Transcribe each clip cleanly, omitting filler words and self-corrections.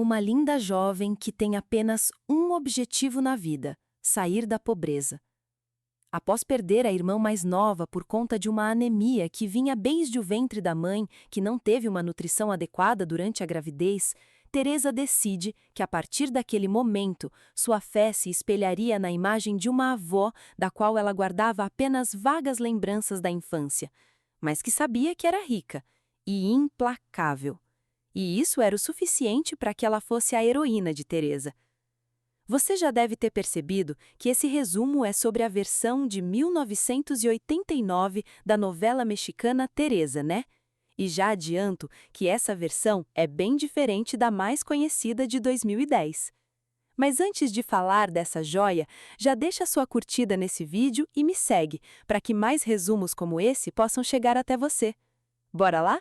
uma linda jovem que tem apenas um objetivo na vida: sair da pobreza. Após perder a irmã mais nova por conta de uma anemia que vinha desde o ventre da mãe, que não teve uma nutrição adequada durante a gravidez, Teresa decide que a partir daquele momento sua fé se espelharia na imagem de uma avó da qual ela guardava apenas vagas lembranças da infância, mas que sabia que era rica e implacável. E isso era o suficiente para que ela fosse a heroína de Teresa. Você já deve ter percebido que esse resumo é sobre a versão de 1989 da novela mexicana Teresa, né? E já adianto que essa versão é bem diferente da mais conhecida de 2010. Mas antes de falar dessa joia, já deixa sua curtida nesse vídeo e me segue, para que mais resumos como esse possam chegar até você. Bora lá?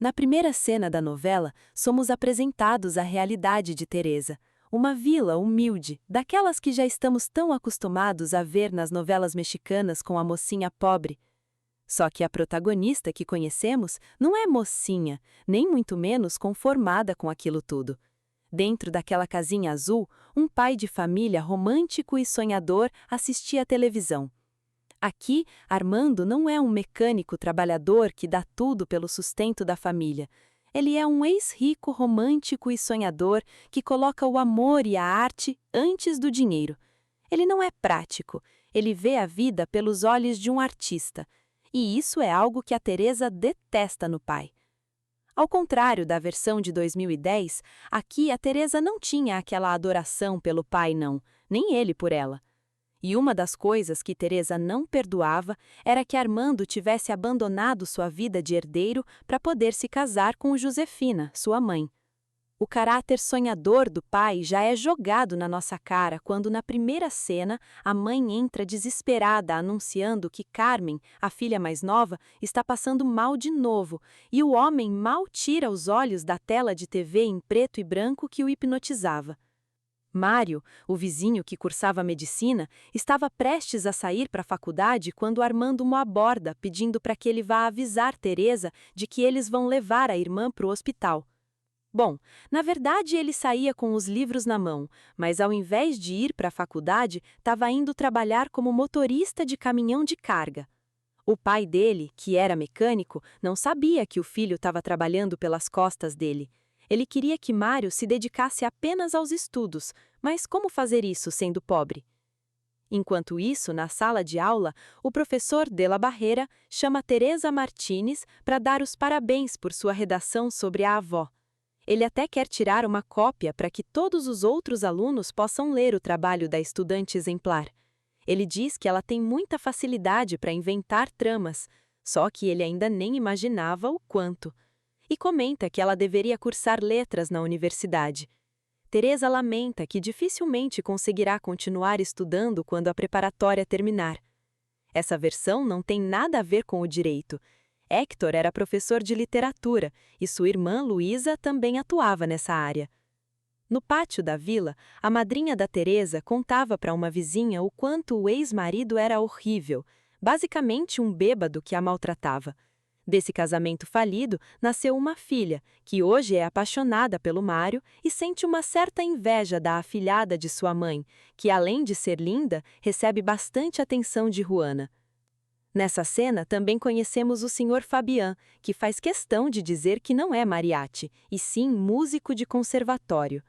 Na primeira cena da novela, somos apresentados à realidade de Teresa. Uma vila humilde, daquelas que já estamos tão acostumados a ver nas novelas mexicanas com a mocinha pobre. Só que a protagonista que conhecemos não é mocinha, nem muito menos conformada com aquilo tudo. Dentro daquela casinha azul, um pai de família romântico e sonhador assistia à televisão. Aqui, Armando não é um mecânico trabalhador que dá tudo pelo sustento da família. Ele é um ex-rico romântico e sonhador que coloca o amor e a arte antes do dinheiro. Ele não é prático, ele vê a vida pelos olhos de um artista. E isso é algo que a Teresa detesta no pai. Ao contrário da versão de 2010, aqui a Teresa não tinha aquela adoração pelo pai não, nem ele por ela. E uma das coisas que Teresa não perdoava era que Armando tivesse abandonado sua vida de herdeiro para poder se casar com Josefina, sua mãe. O caráter sonhador do pai já é jogado na nossa cara quando, na primeira cena, a mãe entra desesperada anunciando que Carmen, a filha mais nova, está passando mal de novo, e o homem mal tira os olhos da tela de TV em preto e branco que o hipnotizava. Mário, o vizinho que cursava medicina, estava prestes a sair para a faculdade quando Armando o aborda, pedindo para que ele vá avisar Teresa de que eles vão levar a irmã para o hospital. Bom, na verdade ele saía com os livros na mão, mas ao invés de ir para a faculdade, estava indo trabalhar como motorista de caminhão de carga. O pai dele, que era mecânico, não sabia que o filho estava trabalhando pelas costas dele. Ele queria que Mário se dedicasse apenas aos estudos, mas como fazer isso sendo pobre? Enquanto isso, na sala de aula, o professor de la Barrera chama Teresa Martínez para dar os parabéns por sua redação sobre a avó. Ele até quer tirar uma cópia para que todos os outros alunos possam ler o trabalho da estudante exemplar. Ele diz que ela tem muita facilidade para inventar tramas, só que ele ainda nem imaginava o quanto. E comenta que ela deveria cursar letras na universidade. Teresa lamenta que dificilmente conseguirá continuar estudando quando a preparatória terminar. Essa versão não tem nada a ver com o direito. Héctor era professor de literatura e sua irmã Luísa também atuava nessa área. No pátio da vila, a madrinha da Teresa contava para uma vizinha o quanto o ex-marido era horrível, basicamente um bêbado que a maltratava. Desse casamento falido, nasceu uma filha, que hoje é apaixonada pelo Mário e sente uma certa inveja da afilhada de sua mãe, que além de ser linda, recebe bastante atenção de Juana. Nessa cena também conhecemos o Sr. Fabian, que faz questão de dizer que não é mariachi, e sim músico de conservatório.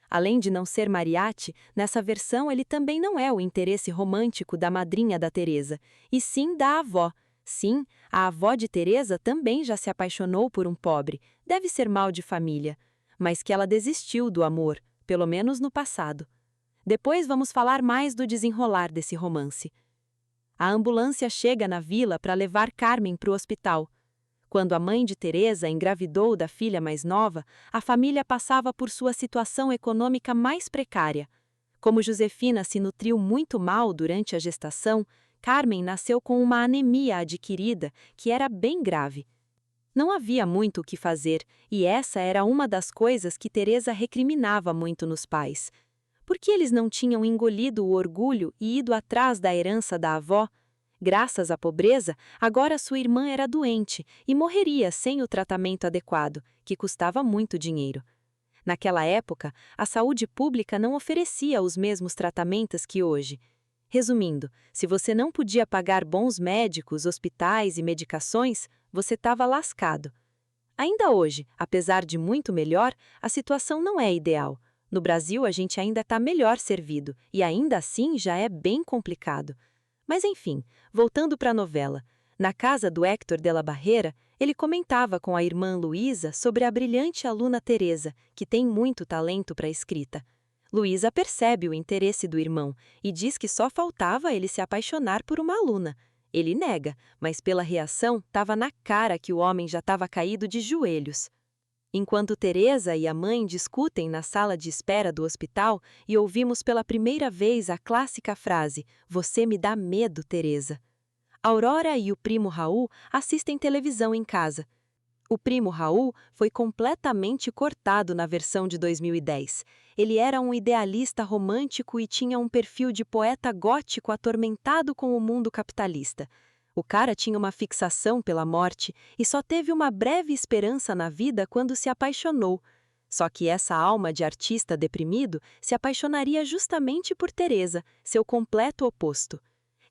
Além de não ser mariachi, nessa versão ele também não é o interesse romântico da madrinha da Teresa, e sim da avó. Sim, a avó de Teresa também já se apaixonou por um pobre, deve ser mal de família, mas que ela desistiu do amor, pelo menos no passado. Depois vamos falar mais do desenrolar desse romance. A ambulância chega na vila para levar Carmen para o hospital. Quando a mãe de Teresa engravidou da filha mais nova, a família passava por sua situação econômica mais precária. Como Josefina se nutriu muito mal durante a gestação, Carmen nasceu com uma anemia adquirida que era bem grave. Não havia muito o que fazer, e essa era uma das coisas que Teresa recriminava muito nos pais. Por que eles não tinham engolido o orgulho e ido atrás da herança da avó? Graças à pobreza, agora sua irmã era doente e morreria sem o tratamento adequado, que custava muito dinheiro. Naquela época, a saúde pública não oferecia os mesmos tratamentos que hoje. Resumindo, se você não podia pagar bons médicos, hospitais e medicações, você estava lascado. Ainda hoje, apesar de muito melhor, a situação não é ideal. No Brasil, a gente ainda está melhor servido, e ainda assim já é bem complicado. Mas enfim, voltando para a novela. Na casa do Héctor de la Barrera, ele comentava com a irmã Luísa sobre a brilhante aluna Teresa, que tem muito talento para a escrita. Luísa percebe o interesse do irmão e diz que só faltava ele se apaixonar por uma aluna. Ele nega, mas pela reação estava na cara que o homem já estava caído de joelhos. Enquanto Teresa e a mãe discutem na sala de espera do hospital e ouvimos pela primeira vez a clássica frase: "Você me dá medo, Teresa." Aurora e o primo Raul assistem televisão em casa. O primo Raul foi completamente cortado na versão de 2010. Ele era um idealista romântico e tinha um perfil de poeta gótico atormentado com o mundo capitalista. O cara tinha uma fixação pela morte e só teve uma breve esperança na vida quando se apaixonou. Só que essa alma de artista deprimido se apaixonaria justamente por Teresa, seu completo oposto.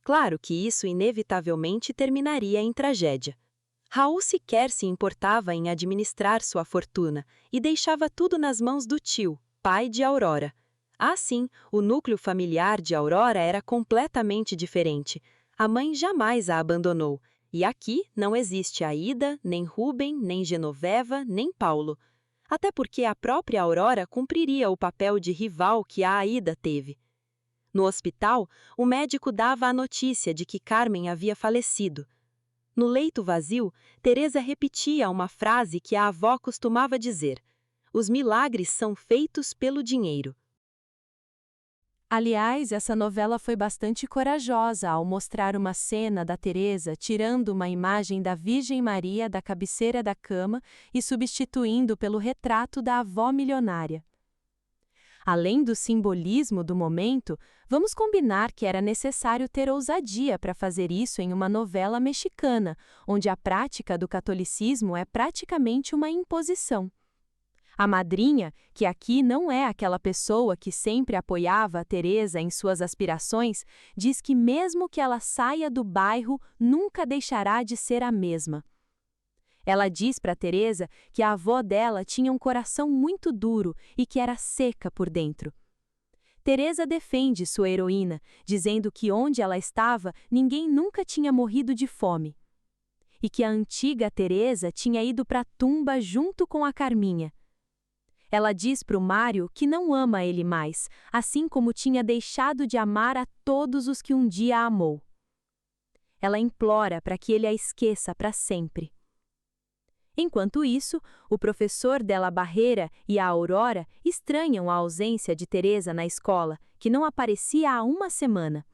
Claro que isso inevitavelmente terminaria em tragédia. Raul sequer se importava em administrar sua fortuna e deixava tudo nas mãos do tio, pai de Aurora. Assim, o núcleo familiar de Aurora era completamente diferente. A mãe jamais a abandonou, e aqui não existe Aida, nem Rubem, nem Genoveva, nem Paulo. Até porque a própria Aurora cumpriria o papel de rival que a Aida teve. No hospital, o médico dava a notícia de que Carmen havia falecido. No leito vazio, Teresa repetia uma frase que a avó costumava dizer: "Os milagres são feitos pelo dinheiro." Aliás, essa novela foi bastante corajosa ao mostrar uma cena da Teresa tirando uma imagem da Virgem Maria da cabeceira da cama e substituindo pelo retrato da avó milionária. Além do simbolismo do momento, vamos combinar que era necessário ter ousadia para fazer isso em uma novela mexicana, onde a prática do catolicismo é praticamente uma imposição. A madrinha, que aqui não é aquela pessoa que sempre apoiava a Teresa em suas aspirações, diz que mesmo que ela saia do bairro, nunca deixará de ser a mesma. Ela diz para Teresa que a avó dela tinha um coração muito duro e que era seca por dentro. Teresa defende sua heroína, dizendo que onde ela estava, ninguém nunca tinha morrido de fome. E que a antiga Teresa tinha ido para a tumba junto com a Carminha. Ela diz para o Mário que não ama ele mais, assim como tinha deixado de amar a todos os que um dia a amou. Ela implora para que ele a esqueça para sempre. Enquanto isso, o professor Della Barrera e a Aurora estranham a ausência de Teresa na escola, que não aparecia há uma semana.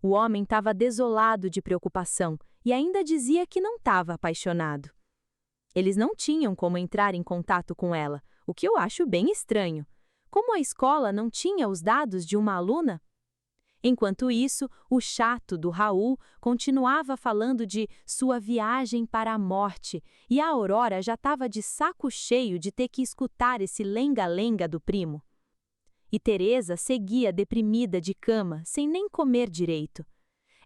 O homem estava desolado de preocupação e ainda dizia que não estava apaixonado. Eles não tinham como entrar em contato com ela, o que eu acho bem estranho. Como a escola não tinha os dados de uma aluna? Enquanto isso, o chato do Raul continuava falando de sua viagem para a morte e a Aurora já estava de saco cheio de ter que escutar esse lenga-lenga do primo. E Teresa seguia deprimida de cama, sem nem comer direito.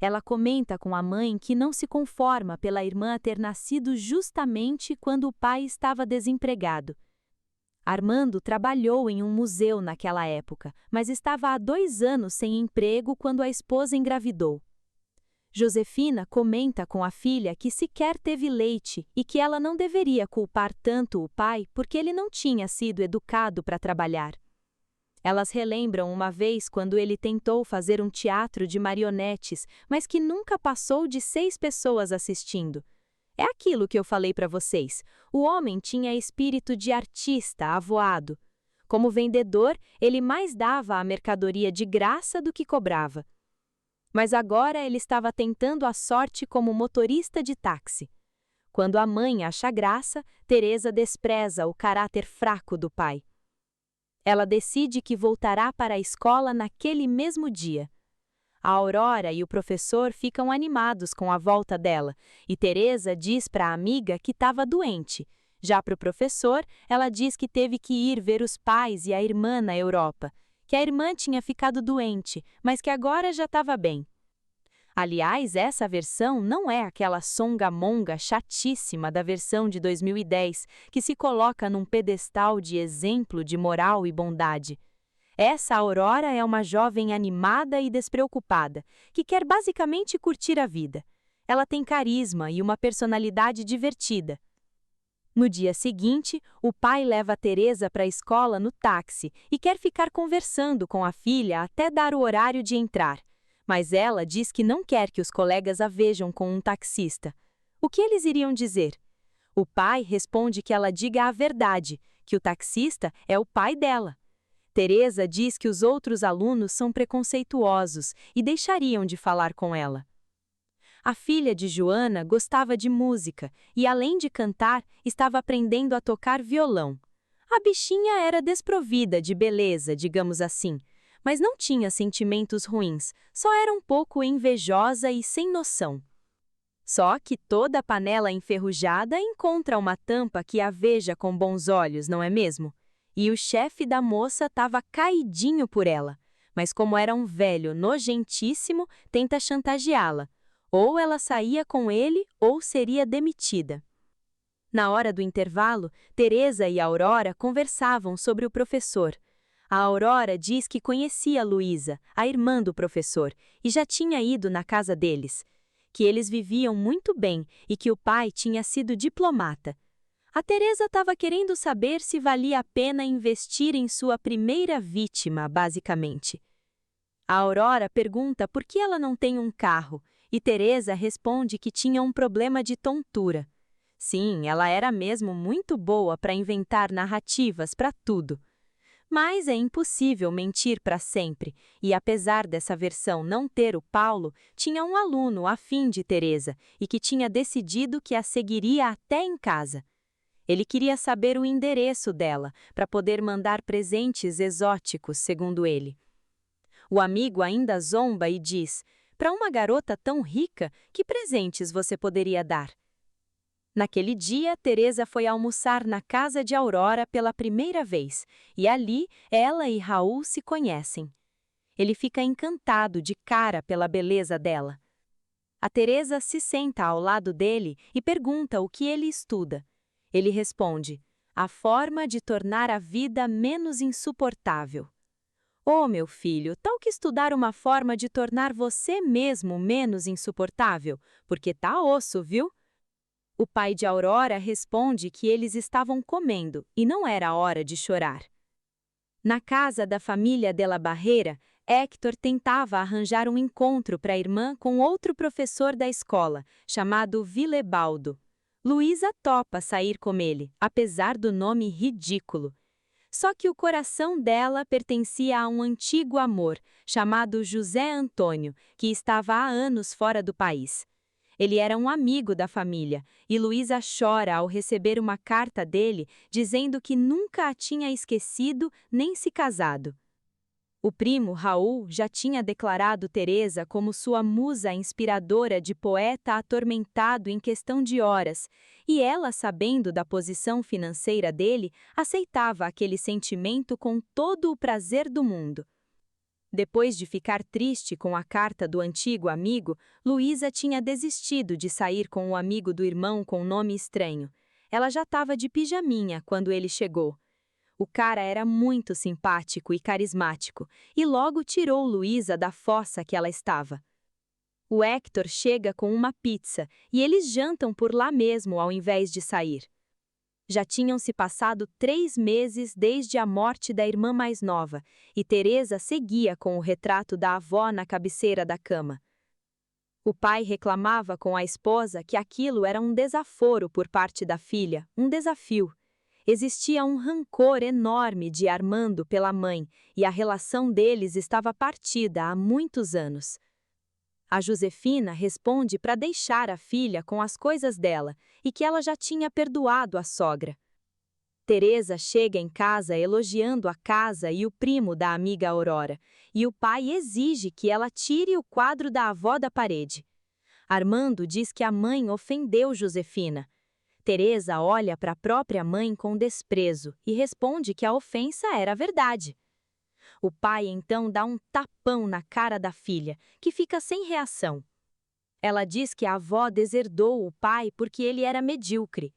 Ela comenta com a mãe que não se conforma pela irmã ter nascido justamente quando o pai estava desempregado. Armando trabalhou em um museu naquela época, mas estava há 2 anos sem emprego quando a esposa engravidou. Josefina comenta com a filha que sequer teve leite e que ela não deveria culpar tanto o pai porque ele não tinha sido educado para trabalhar. Elas relembram uma vez quando ele tentou fazer um teatro de marionetes, mas que nunca passou de 6 pessoas assistindo. É aquilo que eu falei para vocês. O homem tinha espírito de artista avoado. Como vendedor, ele mais dava a mercadoria de graça do que cobrava. Mas agora ele estava tentando a sorte como motorista de táxi. Quando a mãe acha graça, Teresa despreza o caráter fraco do pai. Ela decide que voltará para a escola naquele mesmo dia. A Aurora e o professor ficam animados com a volta dela, e Teresa diz para a amiga que estava doente, Já para o professor, ela diz que teve que ir ver os pais e a irmã na Europa, que a irmã tinha ficado doente, mas que agora já estava bem. Aliás, essa versão não é aquela songamonga chatíssima da versão de 2010, que se coloca num pedestal de exemplo de moral e bondade. Essa Aurora é uma jovem animada e despreocupada, que quer basicamente curtir a vida. Ela tem carisma e uma personalidade divertida. No dia seguinte, o pai leva a Teresa para a escola no táxi e quer ficar conversando com a filha até dar o horário de entrar. Mas ela diz que não quer que os colegas a vejam com um taxista. O que eles iriam dizer? O pai responde que ela diga a verdade, que o taxista é o pai dela. Teresa diz que os outros alunos são preconceituosos e deixariam de falar com ela. A filha de Joana gostava de música e, além de cantar, estava aprendendo a tocar violão. A bichinha era desprovida de beleza, digamos assim, mas não tinha sentimentos ruins, só era um pouco invejosa e sem noção. Só que toda panela enferrujada encontra uma tampa que a veja com bons olhos, não é mesmo? E o chefe da moça estava caidinho por ela, mas como era um velho nojentíssimo, tenta chantageá-la. Ou ela saía com ele ou seria demitida. Na hora do intervalo, Teresa e Aurora conversavam sobre o professor. A Aurora diz que conhecia Luísa, a irmã do professor, e já tinha ido na casa deles, que eles viviam muito bem e que o pai tinha sido diplomata. A Teresa estava querendo saber se valia a pena investir em sua primeira vítima, basicamente. A Aurora pergunta por que ela não tem um carro, e Teresa responde que tinha um problema de tontura. Sim, ela era mesmo muito boa para inventar narrativas para tudo. Mas é impossível mentir para sempre, e apesar dessa versão não ter o Paulo, tinha um aluno afim de Teresa e que tinha decidido que a seguiria até em casa. Ele queria saber o endereço dela, para poder mandar presentes exóticos, segundo ele. O amigo ainda zomba e diz: para uma garota tão rica, que presentes você poderia dar? Naquele dia, Teresa foi almoçar na casa de Aurora pela primeira vez, e ali ela e Raul se conhecem. Ele fica encantado de cara pela beleza dela. A Teresa se senta ao lado dele e pergunta o que ele estuda. Ele responde: a forma de tornar a vida menos insuportável. Oh, meu filho, tal que estudar uma forma de tornar você mesmo menos insuportável, porque tá osso, viu? O pai de Aurora responde que eles estavam comendo e não era hora de chorar. Na casa da família de la Barreira, Héctor tentava arranjar um encontro para a irmã com outro professor da escola, chamado Vilebaldo. Luísa topa sair com ele, apesar do nome ridículo. Só que o coração dela pertencia a um antigo amor, chamado José Antônio, que estava há anos fora do país. Ele era um amigo da família, e Luísa chora ao receber uma carta dele dizendo que nunca a tinha esquecido nem se casado. O primo, Raul, já tinha declarado Teresa como sua musa inspiradora de poeta atormentado em questão de horas, e ela, sabendo da posição financeira dele, aceitava aquele sentimento com todo o prazer do mundo. Depois de ficar triste com a carta do antigo amigo, Luísa tinha desistido de sair com o amigo do irmão com nome estranho. Ela já estava de pijaminha quando ele chegou. O cara era muito simpático e carismático, e logo tirou Luísa da fossa que ela estava. O Héctor chega com uma pizza, e eles jantam por lá mesmo ao invés de sair. Já tinham se passado 3 meses desde a morte da irmã mais nova, e Teresa seguia com o retrato da avó na cabeceira da cama. O pai reclamava com a esposa que aquilo era um desaforo por parte da filha, um desafio. Existia um rancor enorme de Armando pela mãe, e a relação deles estava partida há muitos anos. A Josefina responde para deixar a filha com as coisas dela e que ela já tinha perdoado a sogra. Teresa chega em casa elogiando a casa e o primo da amiga Aurora, e o pai exige que ela tire o quadro da avó da parede. Armando diz que a mãe ofendeu Josefina. Teresa olha para a própria mãe com desprezo e responde que a ofensa era verdade. O pai então dá um tapão na cara da filha, que fica sem reação. Ela diz que a avó deserdou o pai porque ele era medíocre.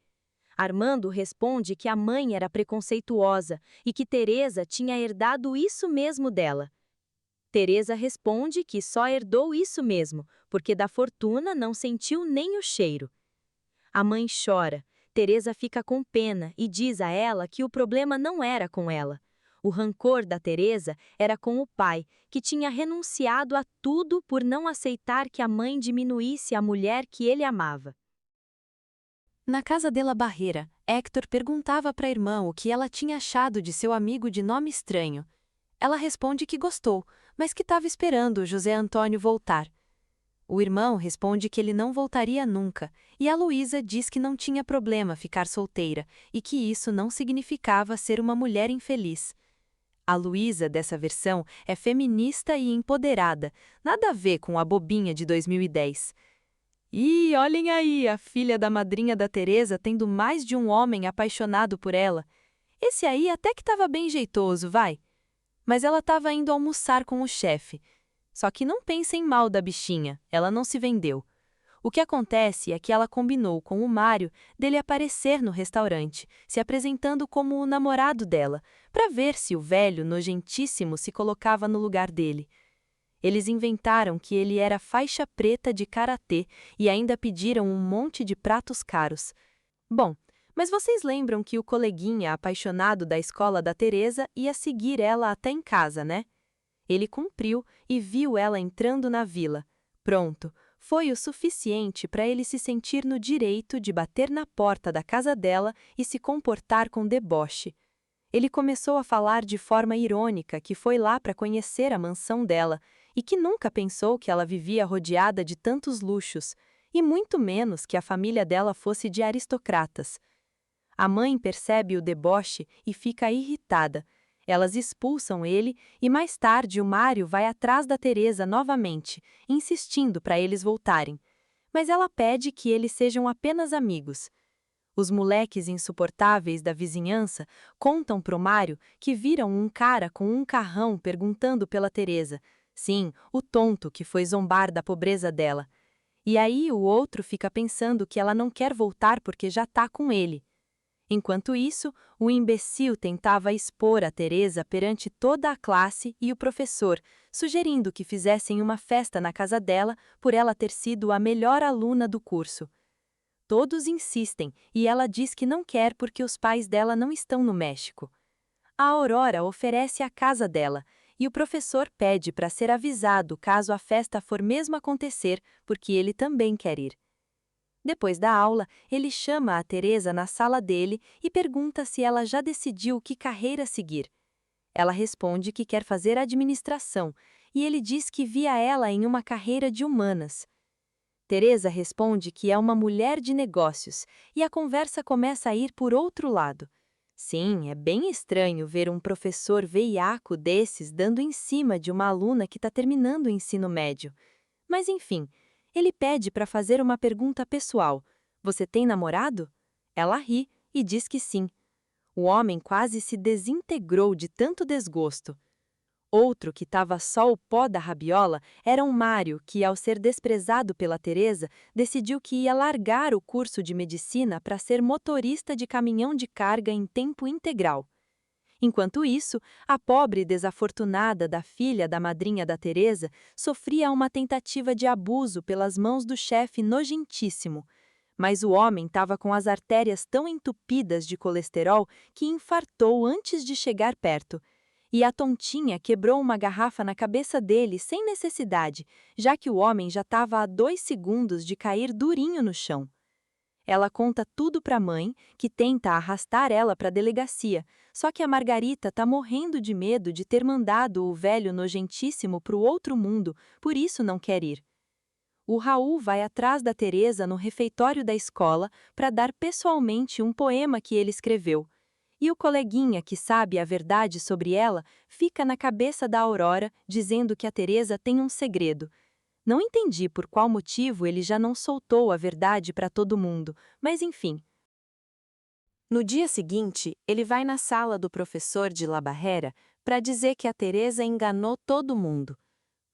Armando responde que a mãe era preconceituosa e que Teresa tinha herdado isso mesmo dela. Teresa responde que só herdou isso mesmo, porque da fortuna não sentiu nem o cheiro. A mãe chora. Teresa fica com pena e diz a ela que o problema não era com ela. O rancor da Teresa era com o pai, que tinha renunciado a tudo por não aceitar que a mãe diminuísse a mulher que ele amava. Na casa de La Barreira, Héctor perguntava para a irmã o que ela tinha achado de seu amigo de nome estranho. Ela responde que gostou, mas que estava esperando o José Antônio voltar. O irmão responde que ele não voltaria nunca, e a Luísa diz que não tinha problema ficar solteira e que isso não significava ser uma mulher infeliz. A Luísa dessa versão é feminista e empoderada, nada a ver com a bobinha de 2010. E olhem aí, a filha da madrinha da Teresa tendo mais de um homem apaixonado por ela. Esse aí até que estava bem jeitoso, vai. Mas ela estava indo almoçar com o chefe. Só que não pensem mal da bichinha, ela não se vendeu. O que acontece é que ela combinou com o Mário dele aparecer no restaurante, se apresentando como o namorado dela, para ver se o velho nojentíssimo se colocava no lugar dele. Eles inventaram que ele era faixa preta de karatê e ainda pediram um monte de pratos caros. Bom, mas vocês lembram que o coleguinha apaixonado da escola da Teresa ia seguir ela até em casa, né? Ele cumpriu e viu ela entrando na vila. Pronto, foi o suficiente para ele se sentir no direito de bater na porta da casa dela e se comportar com deboche. Ele começou a falar de forma irônica que foi lá para conhecer a mansão dela e que nunca pensou que ela vivia rodeada de tantos luxos, e muito menos que a família dela fosse de aristocratas. A mãe percebe o deboche e fica irritada. Elas expulsam ele e mais tarde o Mário vai atrás da Teresa novamente, insistindo para eles voltarem. Mas ela pede que eles sejam apenas amigos. Os moleques insuportáveis da vizinhança contam pro Mário que viram um cara com um carrão perguntando pela Teresa. Sim, o tonto que foi zombar da pobreza dela. E aí o outro fica pensando que ela não quer voltar porque já tá com ele. Enquanto isso, o imbecil tentava expor a Teresa perante toda a classe e o professor, sugerindo que fizessem uma festa na casa dela por ela ter sido a melhor aluna do curso. Todos insistem e ela diz que não quer porque os pais dela não estão no México. A Aurora oferece a casa dela e o professor pede para ser avisado caso a festa for mesmo acontecer, porque ele também quer ir. Depois da aula, ele chama a Teresa na sala dele e pergunta se ela já decidiu que carreira seguir. Ela responde que quer fazer administração e ele diz que via ela em uma carreira de humanas. Teresa responde que é uma mulher de negócios e a conversa começa a ir por outro lado. Sim, é bem estranho ver um professor veiaco desses dando em cima de uma aluna que está terminando o ensino médio. Mas enfim, ele pede para fazer uma pergunta pessoal. Você tem namorado? Ela ri e diz que sim. O homem quase se desintegrou de tanto desgosto. Outro que estava só o pó da rabiola era um Mário que, ao ser desprezado pela Teresa, decidiu que ia largar o curso de medicina para ser motorista de caminhão de carga em tempo integral. Enquanto isso, a pobre desafortunada da filha da madrinha da Teresa sofria uma tentativa de abuso pelas mãos do chefe nojentíssimo. Mas o homem estava com as artérias tão entupidas de colesterol que infartou antes de chegar perto. E a tontinha quebrou uma garrafa na cabeça dele sem necessidade, já que o homem já estava a 2 segundos de cair durinho no chão. Ela conta tudo para a mãe, que tenta arrastar ela para a delegacia, só que a Margarita está morrendo de medo de ter mandado o velho nojentíssimo para o outro mundo, por isso não quer ir. O Raul vai atrás da Teresa no refeitório da escola para dar pessoalmente um poema que ele escreveu. E o coleguinha que sabe a verdade sobre ela fica na cabeça da Aurora dizendo que a Teresa tem um segredo. Não entendi por qual motivo ele já não soltou a verdade para todo mundo, mas enfim, No dia seguinte, ele vai na sala do professor de La Barrera para dizer que a Teresa enganou todo mundo.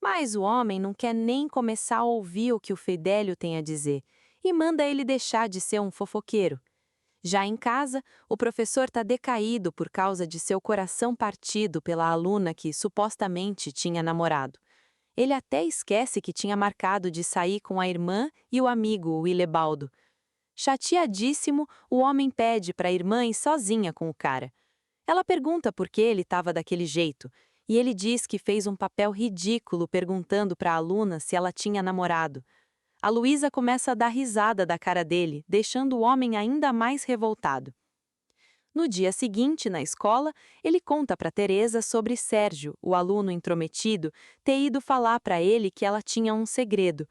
Mas o homem não quer nem começar a ouvir o que o Fidelio tem a dizer e manda ele deixar de ser um fofoqueiro. Já em casa, o professor está decaído por causa de seu coração partido pela aluna que supostamente tinha namorado. Ele até esquece que tinha marcado de sair com a irmã e o amigo, o Ilebaldo. Chateadíssimo, o homem pede para a irmã ir sozinha com o cara. Ela pergunta por que ele estava daquele jeito, e ele diz que fez um papel ridículo perguntando para a aluna se ela tinha namorado. A Luísa começa a dar risada da cara dele, deixando o homem ainda mais revoltado. No dia seguinte, na escola, ele conta para Teresa sobre Sérgio, o aluno intrometido, ter ido falar para ele que ela tinha um segredo.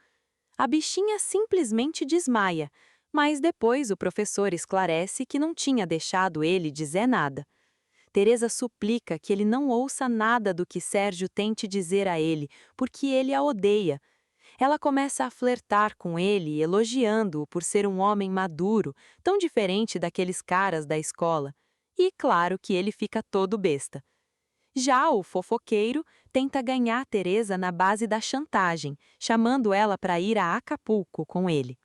A bichinha simplesmente desmaia, mas depois o professor esclarece que não tinha deixado ele dizer nada. Teresa suplica que ele não ouça nada do que Sérgio tente dizer a ele, porque ele a odeia. Ela começa a flertar com ele, elogiando-o por ser um homem maduro, tão diferente daqueles caras da escola. E claro que ele fica todo besta. Já o fofoqueiro tenta ganhar Teresa na base da chantagem, chamando ela para ir a Acapulco com ele.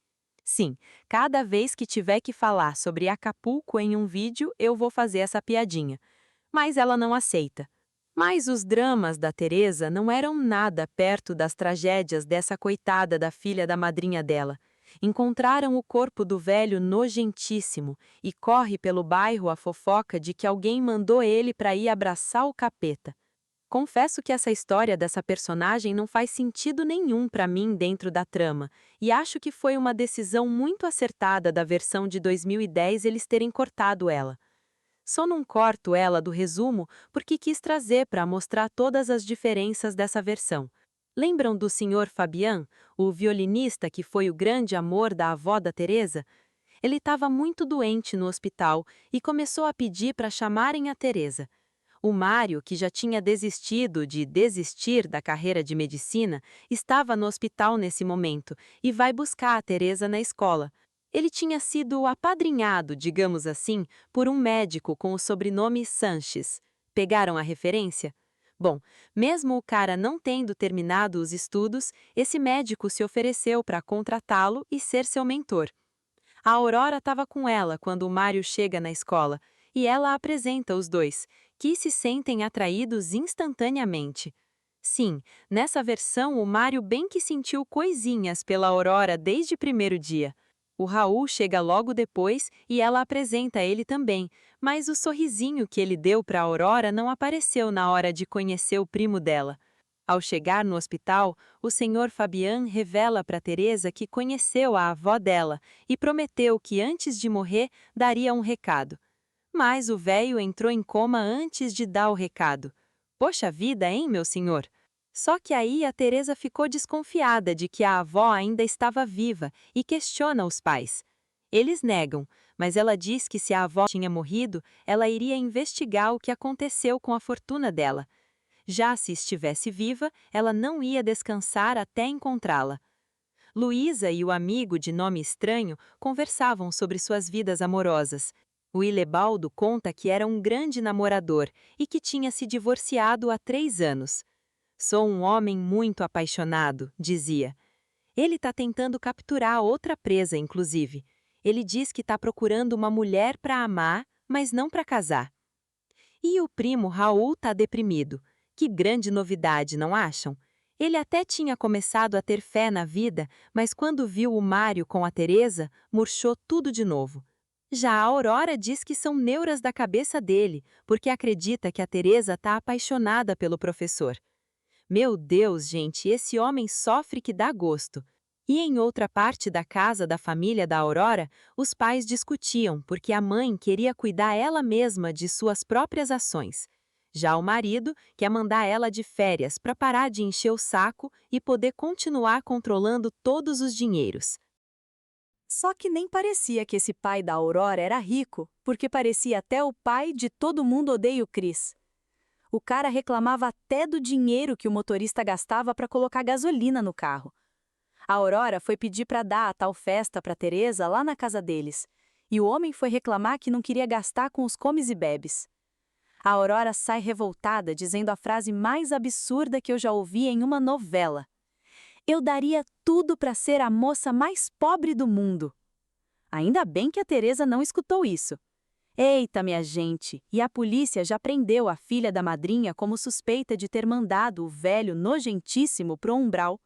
Sim, cada vez que tiver que falar sobre Acapulco em um vídeo, eu vou fazer essa piadinha. Mas ela não aceita. Mas os dramas da Teresa não eram nada perto das tragédias dessa coitada da filha da madrinha dela. Encontraram o corpo do velho nojentíssimo e corre pelo bairro a fofoca de que alguém mandou ele para ir abraçar o capeta. Confesso que essa história dessa personagem não faz sentido nenhum para mim dentro da trama, e acho que foi uma decisão muito acertada da versão de 2010 eles terem cortado ela. Só não corto ela do resumo porque quis trazer para mostrar todas as diferenças dessa versão. Lembram do Sr. Fabian, o violinista que foi o grande amor da avó da Teresa? Ele estava muito doente no hospital e começou a pedir para chamarem a Teresa. O Mário, que já tinha desistido de desistir da carreira de medicina, estava no hospital nesse momento e vai buscar a Teresa na escola. Ele tinha sido apadrinhado, digamos assim, por um médico com o sobrenome Sanches. Pegaram a referência? Bom, mesmo o cara não tendo terminado os estudos, esse médico se ofereceu para contratá-lo e ser seu mentor. A Aurora estava com ela quando o Mário chega na escola, e ela apresenta os dois, que se sentem atraídos instantaneamente. Sim, nessa versão o Mário bem que sentiu coisinhas pela Aurora desde o primeiro dia. O Raul chega logo depois e ela apresenta ele também, mas o sorrisinho que ele deu para a Aurora não apareceu na hora de conhecer o primo dela. Ao chegar no hospital, o senhor Fabian revela para Teresa que conheceu a avó dela e prometeu que antes de morrer daria um recado. Mas o velho entrou em coma antes de dar o recado. Poxa vida, hein, meu senhor? Só que aí a Teresa ficou desconfiada de que a avó ainda estava viva e questiona os pais. Eles negam, mas ela diz que se a avó tinha morrido, ela iria investigar o que aconteceu com a fortuna dela. Já se estivesse viva, ela não ia descansar até encontrá-la. Luísa e o amigo de nome estranho conversavam sobre suas vidas amorosas. O Ilebaldo conta que era um grande namorador e que tinha se divorciado há 3 anos. Sou um homem muito apaixonado, dizia. Ele está tentando capturar outra presa, inclusive. Ele diz que está procurando uma mulher para amar, mas não para casar. E o primo Raul está deprimido. Que grande novidade, não acham? Ele até tinha começado a ter fé na vida, mas quando viu o Mário com a Teresa, murchou tudo de novo. Já a Aurora diz que são neuras da cabeça dele, porque acredita que a Teresa está apaixonada pelo professor. Meu Deus, gente, esse homem sofre que dá gosto. E em outra parte da casa da família da Aurora, os pais discutiam porque a mãe queria cuidar ela mesma de suas próprias ações. Já o marido quer mandar ela de férias para parar de encher o saco e poder continuar controlando todos os dinheiros. Só que nem parecia que esse pai da Aurora era rico, porque parecia até o pai de Todo Mundo Odeia o Chris. O cara reclamava até do dinheiro que o motorista gastava para colocar gasolina no carro. A Aurora foi pedir para dar a tal festa para Teresa lá na casa deles. e o homem foi reclamar que não queria gastar com os comes e bebes. A Aurora sai revoltada, dizendo a frase mais absurda que eu já ouvi em uma novela: "Eu daria tudo para ser a moça mais pobre do mundo." Ainda bem que a Teresa não escutou isso. Eita, minha gente! E a polícia já prendeu a filha da madrinha como suspeita de ter mandado o velho nojentíssimo pro umbral.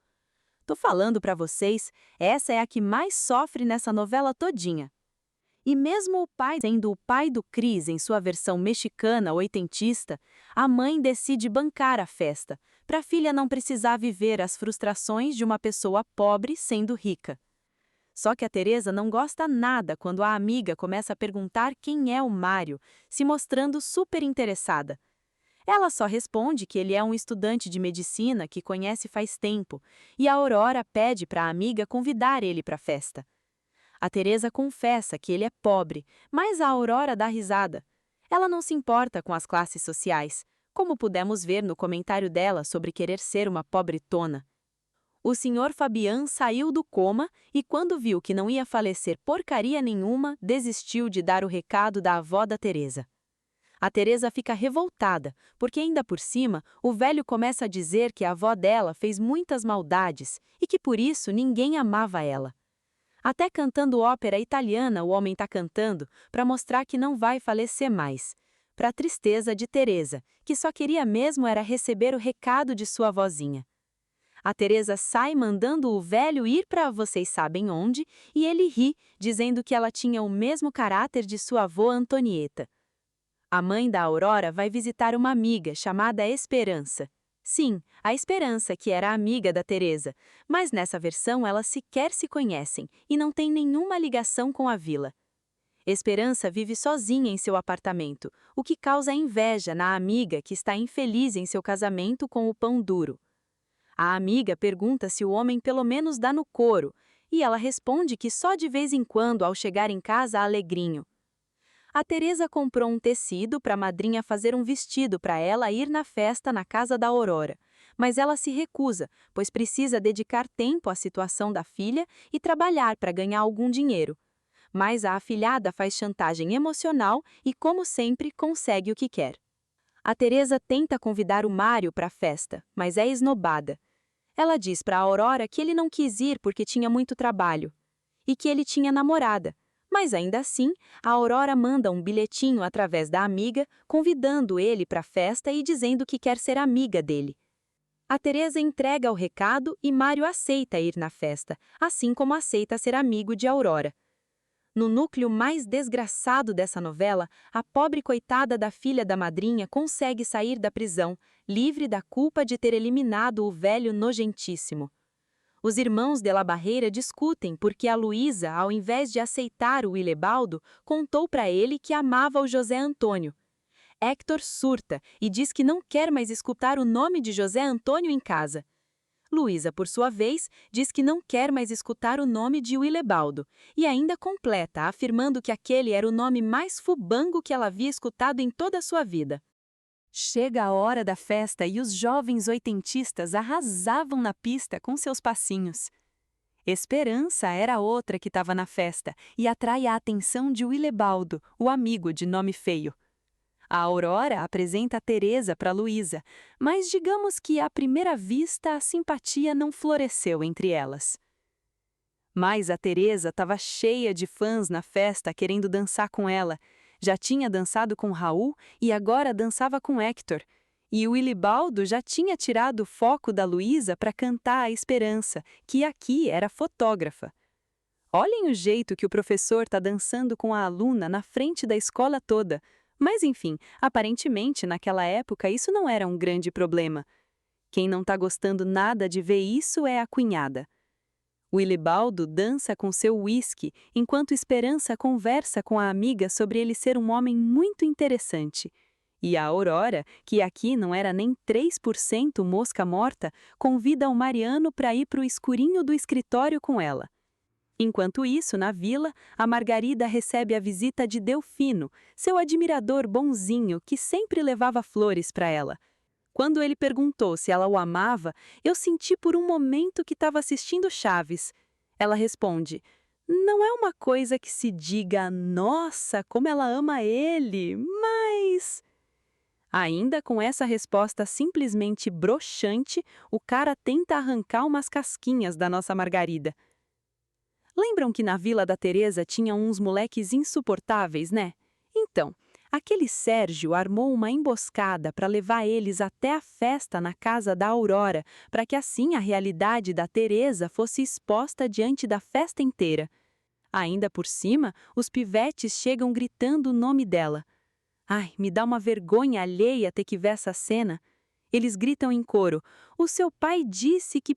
Tô falando pra vocês, essa é a que mais sofre nessa novela todinha. E mesmo o pai sendo o pai do Cris em sua versão mexicana oitentista, a mãe decide bancar a festa, para a filha não precisar viver as frustrações de uma pessoa pobre sendo rica. Só que a Teresa não gosta nada quando a amiga começa a perguntar quem é o Mário, se mostrando super interessada. Ela só responde que ele é um estudante de medicina que conhece faz tempo, e a Aurora pede para a amiga convidar ele para a festa. A Teresa confessa que ele é pobre, mas a Aurora dá risada. Ela não se importa com as classes sociais, como pudemos ver no comentário dela sobre querer ser uma pobretona. O Sr. Fabian saiu do coma e, quando viu que não ia falecer porcaria nenhuma, desistiu de dar o recado da avó da Teresa. A Teresa fica revoltada, porque ainda por cima, o velho começa a dizer que a avó dela fez muitas maldades e que por isso ninguém amava ela. Até cantando ópera italiana o homem está cantando para mostrar que não vai falecer mais. Para a tristeza de Teresa, que só queria mesmo era receber o recado de sua vozinha. A Teresa sai mandando o velho ir para vocês sabem onde, e ele ri, dizendo que ela tinha o mesmo caráter de sua avó Antonieta. A mãe da Aurora vai visitar uma amiga chamada Esperança. Sim, a Esperança, que era amiga da Teresa, mas nessa versão elas sequer se conhecem e não têm nenhuma ligação com a vila. Esperança vive sozinha em seu apartamento, o que causa inveja na amiga que está infeliz em seu casamento com o pão duro. A amiga pergunta se o homem pelo menos dá no couro, e ela responde que só de vez em quando ao chegar em casa alegrinho. A Teresa comprou um tecido para a madrinha fazer um vestido para ela ir na festa na casa da Aurora, mas ela se recusa, pois precisa dedicar tempo à situação da filha e trabalhar para ganhar algum dinheiro. Mas a afilhada faz chantagem emocional e, como sempre, consegue o que quer. A Teresa tenta convidar o Mário para a festa, mas é esnobada. Ela diz para a Aurora que ele não quis ir porque tinha muito trabalho, e que ele tinha namorada. Mas ainda assim, a Aurora manda um bilhetinho através da amiga, convidando ele para a festa e dizendo que quer ser amiga dele. A Teresa entrega o recado e Mário aceita ir na festa, assim como aceita ser amigo de Aurora. No núcleo mais desgraçado dessa novela, a pobre coitada da filha da madrinha consegue sair da prisão, livre da culpa de ter eliminado o velho nojentíssimo. Os irmãos de la Barreira discutem porque a Luísa, ao invés de aceitar o Ilebaldo, contou para ele que amava o José Antônio. Héctor surta e diz que não quer mais escutar o nome de José Antônio em casa. Luísa, por sua vez, diz que não quer mais escutar o nome de Ilebaldo, e ainda completa, afirmando que aquele era o nome mais fubango que ela havia escutado em toda a sua vida. Chega a hora da festa e os jovens oitentistas arrasavam na pista com seus passinhos. Esperança era outra que estava na festa e atrai a atenção de Ilebaldo, o amigo de nome feio. A Aurora apresenta a Teresa para Luísa, mas digamos que à primeira vista a simpatia não floresceu entre elas. Mas a Teresa estava cheia de fãs na festa querendo dançar com ela. Já tinha dançado com Raul e agora dançava com Héctor. E o Ilibaldo já tinha tirado o foco da Luísa para cantar a Esperança, que aqui era fotógrafa. Olhem o jeito que o professor está dançando com a aluna na frente da escola toda. Mas enfim, aparentemente naquela época isso não era um grande problema. Quem não está gostando nada de ver isso é a cunhada. O Ilibaldo dança com seu uísque, enquanto Esperança conversa com a amiga sobre ele ser um homem muito interessante. E a Aurora, que aqui não era nem 3% mosca morta, convida o Mariano para ir para o escurinho do escritório com ela. Enquanto isso, na vila, a Margarida recebe a visita de Delfino, seu admirador bonzinho que sempre levava flores para ela. Quando ele perguntou se ela o amava, eu senti por um momento que estava assistindo Chaves. Ela responde: Não é uma coisa que se diga, nossa, como ela ama ele, mas... Ainda com essa resposta simplesmente broxante, o cara tenta arrancar umas casquinhas da nossa Margarida. Lembram que na Vila da Teresa tinha uns moleques insuportáveis, né? Então, aquele Sérgio armou uma emboscada para levar eles até a festa na casa da Aurora, para que assim a realidade da Teresa fosse exposta diante da festa inteira. Ainda por cima, os pivetes chegam gritando o nome dela. Ai, me dá uma vergonha alheia ter que ver essa cena. Eles gritam em coro: "O seu pai disse que..."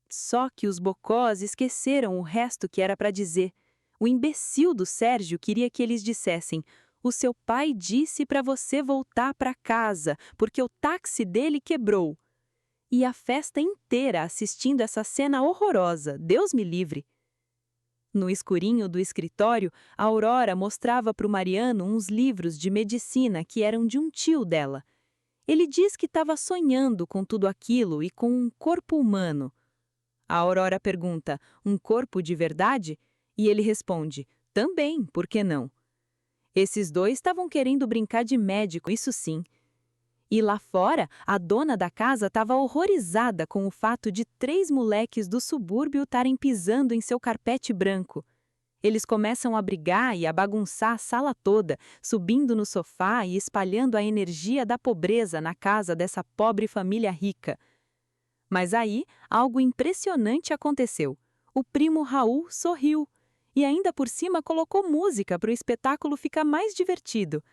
Só que os bocós esqueceram o resto que era para dizer. O imbecil do Sérgio queria que eles dissessem: "O seu pai disse para você voltar para casa, porque o táxi dele quebrou." E a festa inteira assistindo essa cena horrorosa, Deus me livre. No escurinho do escritório, a Aurora mostrava para o Mariano uns livros de medicina que eram de um tio dela. Ele diz que estava sonhando com tudo aquilo e com um corpo humano. A Aurora pergunta: "Um corpo de verdade?" E ele responde: "Também, por que não?" Esses dois estavam querendo brincar de médico, isso sim. E lá fora, a dona da casa estava horrorizada com o fato de 3 moleques do subúrbio estarem pisando em seu carpete branco. Eles começam a brigar e a bagunçar a sala toda, subindo no sofá e espalhando a energia da pobreza na casa dessa pobre família rica. Mas aí, algo impressionante aconteceu. O primo Raul sorriu e ainda por cima colocou música para o espetáculo ficar mais divertido.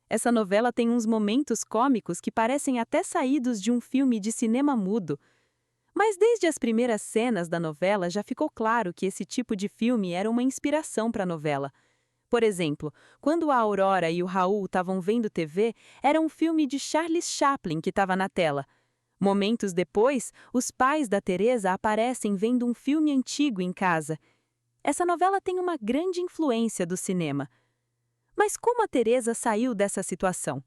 Essa novela tem uns momentos cômicos que parecem até saídos de um filme de cinema mudo. Mas desde as primeiras cenas da novela já ficou claro que esse tipo de filme era uma inspiração para a novela. Por exemplo, quando a Aurora e o Raul estavam vendo TV, era um filme de Charles Chaplin que estava na tela. Momentos depois, os pais da Teresa aparecem vendo um filme antigo em casa. Essa novela tem uma grande influência do cinema. Mas como a Teresa saiu dessa situação?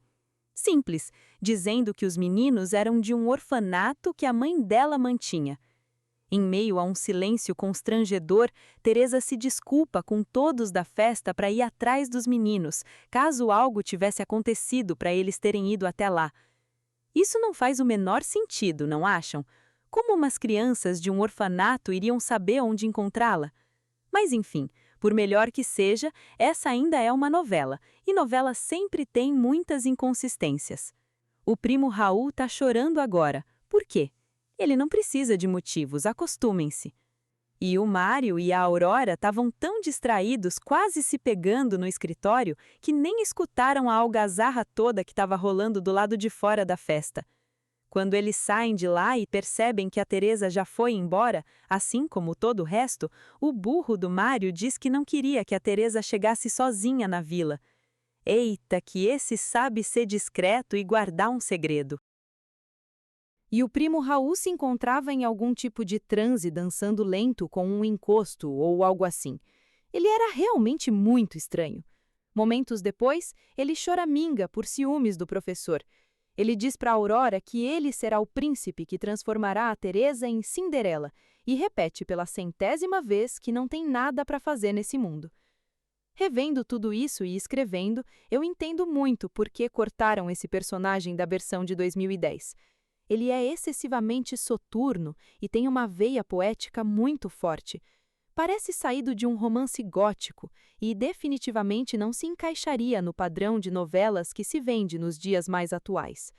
Simples, dizendo que os meninos eram de um orfanato que a mãe dela mantinha. Em meio a um silêncio constrangedor, Teresa se desculpa com todos da festa para ir atrás dos meninos, caso algo tivesse acontecido para eles terem ido até lá. Isso não faz o menor sentido, não acham? Como umas crianças de um orfanato iriam saber onde encontrá-la? Mas enfim, por melhor que seja, essa ainda é uma novela, e novela sempre tem muitas inconsistências. O primo Raul tá chorando agora. Por quê? Ele não precisa de motivos, acostumem-se. E o Mário e a Aurora estavam tão distraídos, quase se pegando no escritório, que nem escutaram a algazarra toda que estava rolando do lado de fora da festa. Quando eles saem de lá e percebem que a Teresa já foi embora, assim como todo o resto, o burro do Mário diz que não queria que a Teresa chegasse sozinha na vila. Eita, que esse sabe ser discreto e guardar um segredo. E o primo Raul se encontrava em algum tipo de transe dançando lento com um encosto ou algo assim. Ele era realmente muito estranho. Momentos depois, ele choraminga por ciúmes do professor. Ele diz para Aurora que ele será o príncipe que transformará a Teresa em Cinderela e repete pela 100ª vez que não tem nada para fazer nesse mundo. Revendo tudo isso e escrevendo, eu entendo muito por que cortaram esse personagem da versão de 2010. Ele é excessivamente soturno e tem uma veia poética muito forte. Parece saído de um romance gótico e definitivamente não se encaixaria no padrão de novelas que se vende nos dias mais atuais.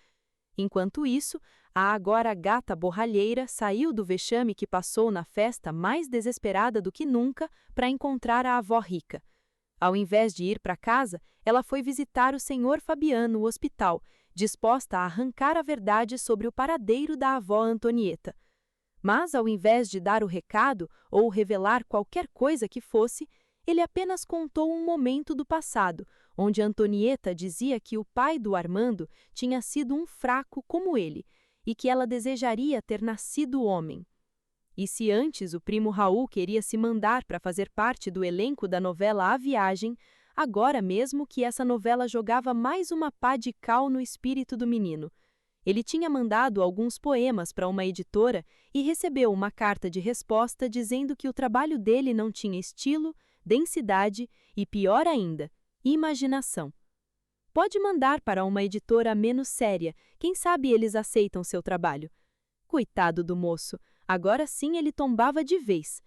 Enquanto isso, a agora gata borralheira saiu do vexame que passou na festa mais desesperada do que nunca para encontrar a avó rica. Ao invés de ir para casa, ela foi visitar o senhor Fabiano no hospital, disposta a arrancar a verdade sobre o paradeiro da avó Antonieta. Mas, ao invés de dar o recado ou revelar qualquer coisa que fosse, ele apenas contou um momento do passado, onde Antonieta dizia que o pai do Armando tinha sido um fraco como ele, e que ela desejaria ter nascido homem. E se antes o primo Raul queria se mandar para fazer parte do elenco da novela A Viagem, agora mesmo que essa novela jogava mais uma pá de cal no espírito do menino. Ele tinha mandado alguns poemas para uma editora e recebeu uma carta de resposta dizendo que o trabalho dele não tinha estilo, densidade e, pior ainda, imaginação. Pode mandar para uma editora menos séria, quem sabe eles aceitam seu trabalho. Coitado do moço, agora sim ele tombava de vez.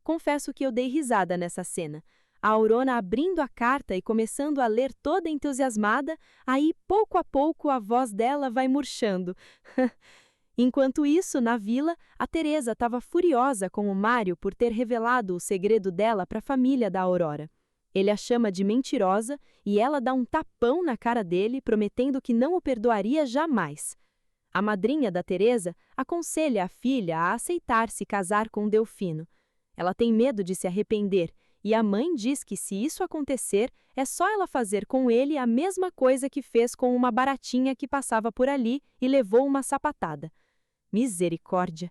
Confesso que eu dei risada nessa cena. A Aurora abrindo a carta e começando a ler toda entusiasmada, aí, pouco a pouco, a voz dela vai murchando. Enquanto isso, na vila, a Teresa estava furiosa com o Mário por ter revelado o segredo dela para a família da Aurora. Ele a chama de mentirosa e ela dá um tapão na cara dele, prometendo que não o perdoaria jamais. A madrinha da Teresa aconselha a filha a aceitar se casar com Delfino. Ela tem medo de se arrepender, e a mãe diz que se isso acontecer, é só ela fazer com ele a mesma coisa que fez com uma baratinha que passava por ali e levou uma sapatada. Misericórdia!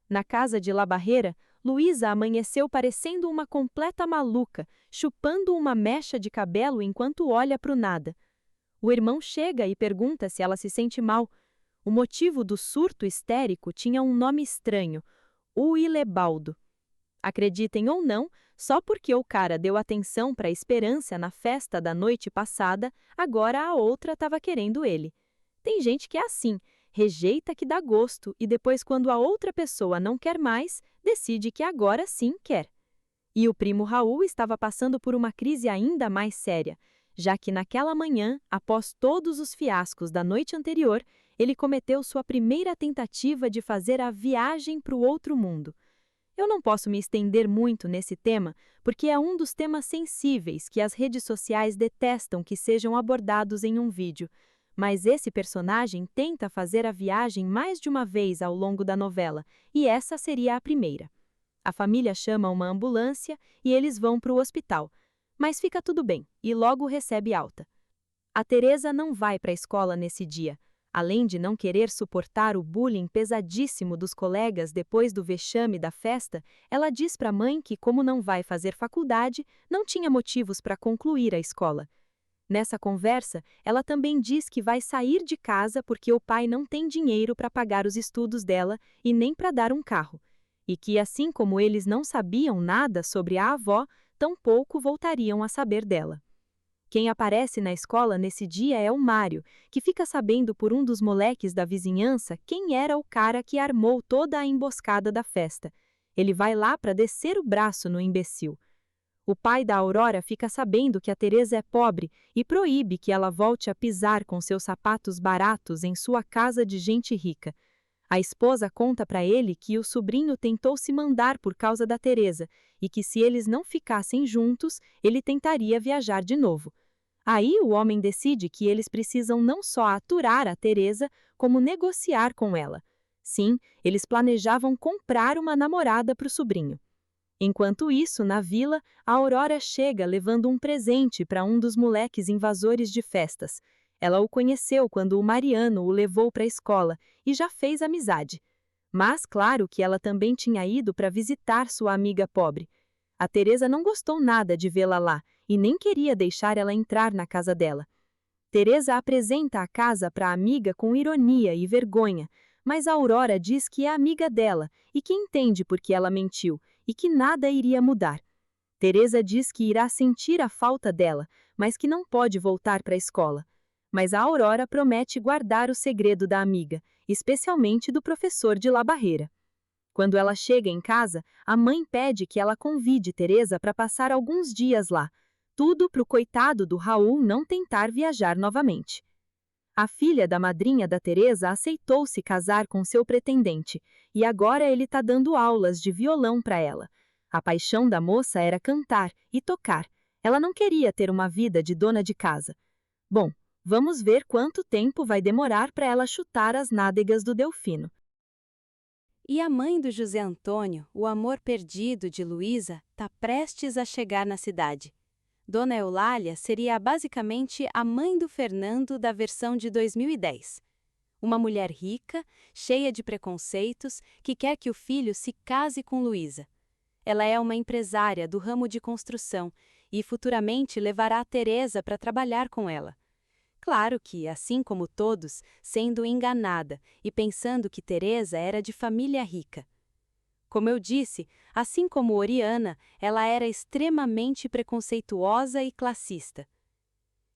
Na casa de La Barreira, Luísa amanheceu parecendo uma completa maluca, chupando uma mecha de cabelo enquanto olha para o nada. O irmão chega e pergunta se ela se sente mal. O motivo do surto histérico tinha um nome estranho, o Ilebaldo. Acreditem ou não, só porque o cara deu atenção para a Esperança na festa da noite passada, agora a outra estava querendo ele. Tem gente que é assim, rejeita que dá gosto e depois, quando a outra pessoa não quer mais, decide que agora sim quer. E o primo Raul estava passando por uma crise ainda mais séria, já que naquela manhã, após todos os fiascos da noite anterior, ele cometeu sua primeira tentativa de fazer a viagem para o outro mundo. Eu não posso me estender muito nesse tema, porque é um dos temas sensíveis que as redes sociais detestam que sejam abordados em um vídeo. Mas esse personagem tenta fazer a viagem mais de uma vez ao longo da novela, e essa seria a primeira. A família chama uma ambulância e eles vão para o hospital. Mas fica tudo bem, e logo recebe alta. A Teresa não vai para a escola nesse dia. Além de não querer suportar o bullying pesadíssimo dos colegas depois do vexame da festa, ela diz para a mãe que, como não vai fazer faculdade, não tinha motivos para concluir a escola. Nessa conversa, ela também diz que vai sair de casa porque o pai não tem dinheiro para pagar os estudos dela e nem para dar um carro. E que, assim como eles não sabiam nada sobre a avó, tampouco voltariam a saber dela. Quem aparece na escola nesse dia é o Mário, que fica sabendo por um dos moleques da vizinhança quem era o cara que armou toda a emboscada da festa. Ele vai lá para descer o braço no imbecil. O pai da Aurora fica sabendo que a Teresa é pobre e proíbe que ela volte a pisar com seus sapatos baratos em sua casa de gente rica. A esposa conta para ele que o sobrinho tentou se mandar por causa da Teresa e que se eles não ficassem juntos, ele tentaria viajar de novo. Aí o homem decide que eles precisam não só aturar a Teresa, como negociar com ela. Sim, eles planejavam comprar uma namorada para o sobrinho. Enquanto isso, na vila, a Aurora chega levando um presente para um dos moleques invasores de festas. Ela o conheceu quando o Mariano o levou para a escola e já fez amizade. Mas claro que ela também tinha ido para visitar sua amiga pobre. A Teresa não gostou nada de vê-la lá e nem queria deixar ela entrar na casa dela. Teresa apresenta a casa para a amiga com ironia e vergonha, mas a Aurora diz que é amiga dela e que entende por que ela mentiu e que nada iria mudar. Teresa diz que irá sentir a falta dela, mas que não pode voltar para a escola. Mas a Aurora promete guardar o segredo da amiga, especialmente do professor de La Barreira. Quando ela chega em casa, a mãe pede que ela convide Teresa para passar alguns dias lá, tudo para o coitado do Raul não tentar viajar novamente. A filha da madrinha da Teresa aceitou se casar com seu pretendente, e agora ele está dando aulas de violão para ela. A paixão da moça era cantar e tocar. Ela não queria ter uma vida de dona de casa. Bom, vamos ver quanto tempo vai demorar para ela chutar as nádegas do Delfino. E a mãe do José Antônio, o amor perdido de Luísa, está prestes a chegar na cidade. Dona Eulália seria basicamente a mãe do Fernando da versão de 2010. Uma mulher rica, cheia de preconceitos, que quer que o filho se case com Luísa. Ela é uma empresária do ramo de construção e futuramente levará a Teresa para trabalhar com ela. Claro que, assim como todos, sendo enganada e pensando que Teresa era de família rica. Como eu disse, assim como Oriana, ela era extremamente preconceituosa e classista.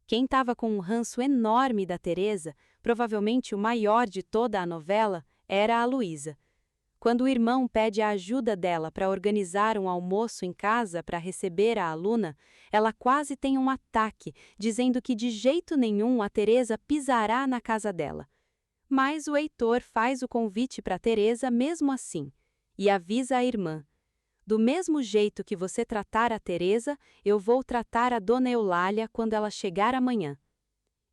Quem estava com um ranço enorme da Teresa, provavelmente o maior de toda a novela, era a Luísa. Quando o irmão pede a ajuda dela para organizar um almoço em casa para receber a aluna, ela quase tem um ataque, dizendo que de jeito nenhum a Teresa pisará na casa dela. Mas o Heitor faz o convite para Teresa mesmo assim, e avisa a irmã: do mesmo jeito que você tratar a Teresa, eu vou tratar a Dona Eulália quando ela chegar amanhã.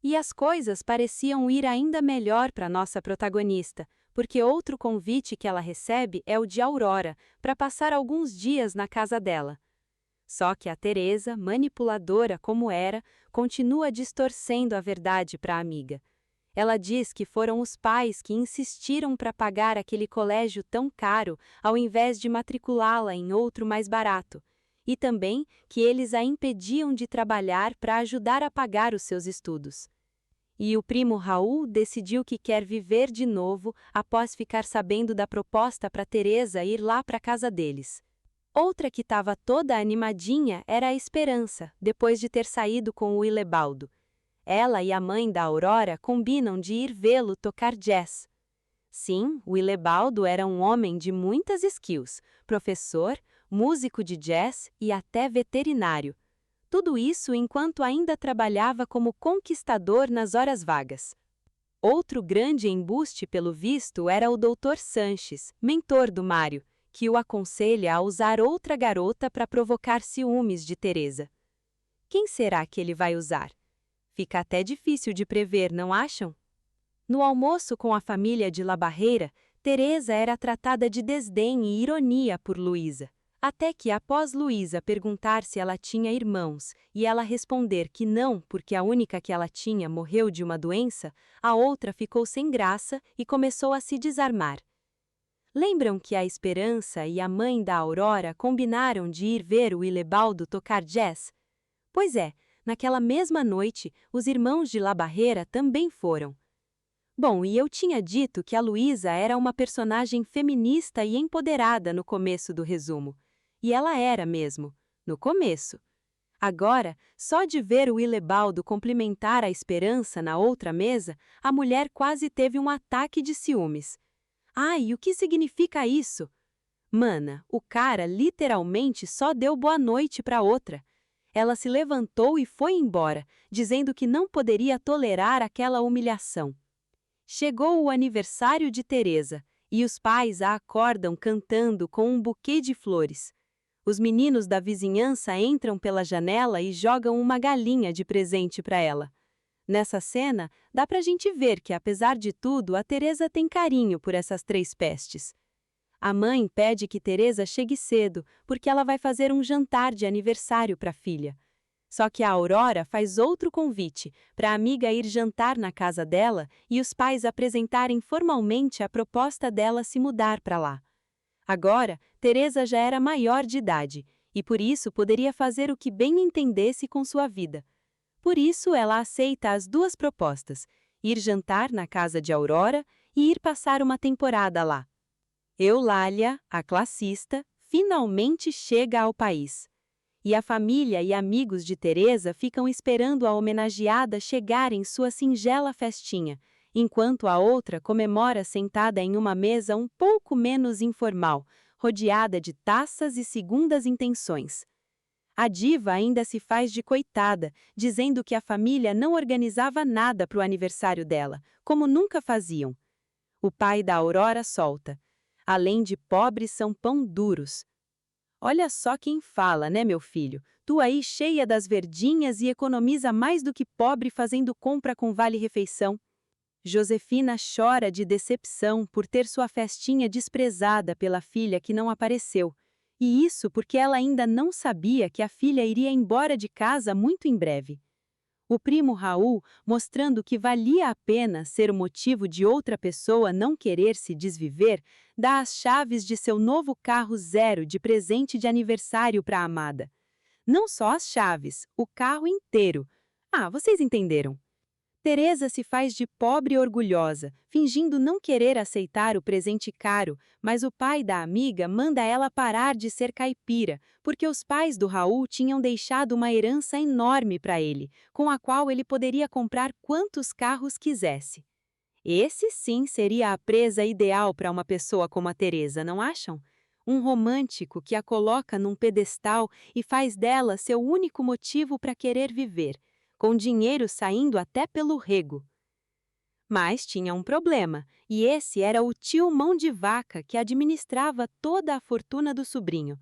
E as coisas pareciam ir ainda melhor para nossa protagonista, porque outro convite que ela recebe é o de Aurora, para passar alguns dias na casa dela. Só que a Teresa, manipuladora como era, continua distorcendo a verdade para a amiga. Ela diz que foram os pais que insistiram para pagar aquele colégio tão caro, ao invés de matriculá-la em outro mais barato, e também que eles a impediam de trabalhar para ajudar a pagar os seus estudos. E o primo Raul decidiu que quer viver de novo após ficar sabendo da proposta para Teresa ir lá para a casa deles. Outra que estava toda animadinha era a Esperança, depois de ter saído com o Ilebaldo. Ela e a mãe da Aurora combinam de ir vê-lo tocar jazz. Sim, o Ilebaldo era um homem de muitas skills, professor, músico de jazz e até veterinário. Tudo isso enquanto ainda trabalhava como conquistador nas horas vagas. Outro grande embuste, pelo visto, era o Dr. Sanches, mentor do Mário, que o aconselha a usar outra garota para provocar ciúmes de Teresa. Quem será que ele vai usar? Fica até difícil de prever, não acham? No almoço com a família de La Barreira, Teresa era tratada de desdém e ironia por Luísa. Até que, após Luísa perguntar se ela tinha irmãos e ela responder que não, porque a única que ela tinha morreu de uma doença, a outra ficou sem graça e começou a se desarmar. Lembram que a Esperança e a mãe da Aurora combinaram de ir ver o Ilebaldo tocar jazz? Pois é, naquela mesma noite, os irmãos de La Barreira também foram. Bom, e eu tinha dito que a Luísa era uma personagem feminista e empoderada no começo do resumo. E ela era mesmo, no começo. Agora, só de ver o Ilebaldo cumprimentar a Esperança na outra mesa, a mulher quase teve um ataque de ciúmes. Ai, o que significa isso? Mana, o cara literalmente só deu boa noite para outra. Ela se levantou e foi embora, dizendo que não poderia tolerar aquela humilhação. Chegou o aniversário de Teresa, e os pais a acordam cantando com um buquê de flores. Os meninos da vizinhança entram pela janela e jogam uma galinha de presente para ela. Nessa cena, dá pra gente ver que, apesar de tudo, a Teresa tem carinho por essas três pestes. A mãe pede que Teresa chegue cedo, porque ela vai fazer um jantar de aniversário para a filha. Só que a Aurora faz outro convite, para a amiga ir jantar na casa dela e os pais apresentarem formalmente a proposta dela se mudar para lá. Agora, Teresa já era maior de idade, e por isso poderia fazer o que bem entendesse com sua vida. Por isso, ela aceita as duas propostas, ir jantar na casa de Aurora e ir passar uma temporada lá. Eulália, a classista, finalmente chega ao país. E a família e amigos de Teresa ficam esperando a homenageada chegar em sua singela festinha, enquanto a outra comemora sentada em uma mesa um pouco menos informal, rodeada de taças e segundas intenções. A diva ainda se faz de coitada, dizendo que a família não organizava nada para o aniversário dela, como nunca faziam. O pai da Aurora solta: além de pobres são pão duros. Olha só quem fala, né, meu filho? Tu aí cheia das verdinhas e economiza mais do que pobre fazendo compra com vale-refeição. Josefina chora de decepção por ter sua festinha desprezada pela filha que não apareceu. E isso porque ela ainda não sabia que a filha iria embora de casa muito em breve. O primo Raul, mostrando que valia a pena ser o motivo de outra pessoa não querer se desviver, dá as chaves de seu novo carro zero de presente de aniversário para a amada. Não só as chaves, o carro inteiro. Ah, vocês entenderam. Teresa se faz de pobre e orgulhosa, fingindo não querer aceitar o presente caro, mas o pai da amiga manda ela parar de ser caipira, porque os pais do Raul tinham deixado uma herança enorme para ele, com a qual ele poderia comprar quantos carros quisesse. Esse sim seria a presa ideal para uma pessoa como a Teresa, não acham? Um romântico que a coloca num pedestal e faz dela seu único motivo para querer viver, com dinheiro saindo até pelo rego. Mas tinha um problema, e esse era o tio Mão de Vaca que administrava toda a fortuna do sobrinho.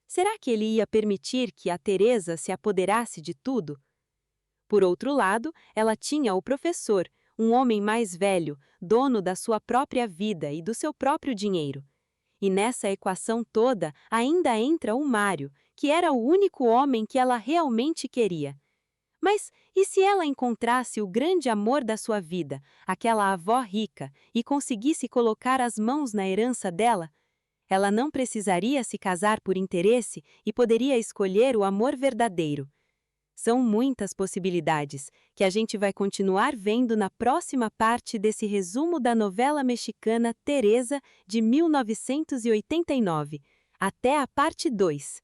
Será que ele ia permitir que a Teresa se apoderasse de tudo? Por outro lado, ela tinha o professor, um homem mais velho, dono da sua própria vida e do seu próprio dinheiro. E nessa equação toda ainda entra o Mário, que era o único homem que ela realmente queria. Mas e se ela encontrasse o grande amor da sua vida, aquela avó rica, e conseguisse colocar as mãos na herança dela? Ela não precisaria se casar por interesse e poderia escolher o amor verdadeiro. São muitas possibilidades, que a gente vai continuar vendo na próxima parte desse resumo da novela mexicana Teresa, de 1989. Até a parte 2.